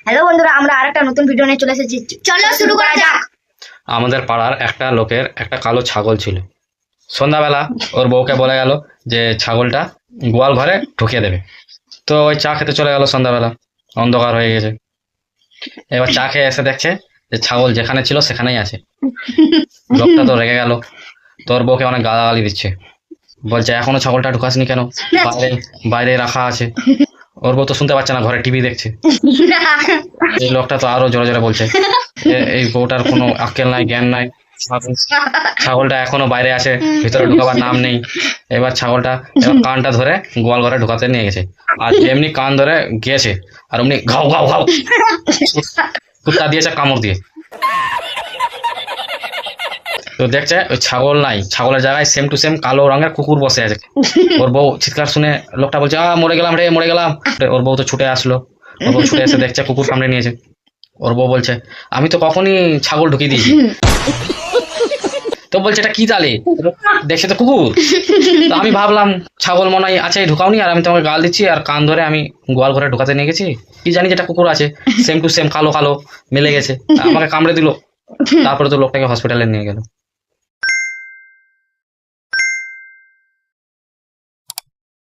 Hello বন্ধুরা, আমরা আরেকটা নতুন ভিডিও নিয়ে চলে এসেছি। চলো শুরু করা যাক। আমাদের পাড়ার একটা লোকের একটা কালো ছাগল ছিল। সন্ধ্যাবেলা ওর বউকে বলে গেল যে ছাগলটা গোয়াল ঘরে ঢুকিয়ে দেবে। তো ওই চা খেতে চলে গেল সন্ধ্যাবেলা, অন্ধকার হয়ে গেছে। এবার চা খেয়ে এসে দেখছে যে ছাগল যেখানে ছিল সেখানেই আছে। লোকটা তো রেগে গেল, তোর বউকে অনেক গালাগালি দিচ্ছে, বলছে এখনো ছাগলটা ঢুকাসনি কেন, বাইরে বাইরে রাখা আছে। ওর বউ তো শুনতে পাচ্ছে না, ঘরে টিভি দেখছে। এই লোকটা তো আরো জোরে জোরে বলছে এই বউটার কোনো আক্কেল নাই, জ্ঞান নাই। ছাগলটা এখনো বাইরে আছে, ভিতরে ঢুকাবার নাম নেই। এবার ছাগলটা কানটা ধরে গোয়াল ঘরে ঢুকাতে নিয়ে গেছে, আর এমনি কান ধরে গিয়েছে আর অমনি ঘাও ঘাও ঘাও কুত্তা দিয়েছে কামড় দিয়ে। তো দেখছে ওই ছাগল নাই, ছাগলের জায়গায় সেম টু সেম কালো রঙের কুকুর বসে আছে। ওর বউ চিৎকার শুনে লোকটা বলছে মরে গেলাম রে, মরে গেলাম। ওর বউ তো ছুটে আসলো, ওর বউ ছুটে এসে দেখছে কুকুর সামনে নিয়েছে। ওর বউ বলছে আমি তো কখনই ছাগল ঢুকিয়ে দিয়েছি। তো বলছে এটা কি তালে, দেখছে তো কুকুর। তো আমি ভাবলাম ছাগল মনে হয় আছে ঢুকাওনি, আর আমি তোমাকে গাল দিচ্ছি আর কান ধরে আমি গোয়াল ঘরে ঢুকাতে নিয়ে গেছি। কি জানি যেটা কুকুর আছে, সেম টু সেম কালো কালো মিলে গেছে, আমাকে কামড়ে দিল। তারপরে তো লোকটাকে হসপিটালে নিয়ে গেল।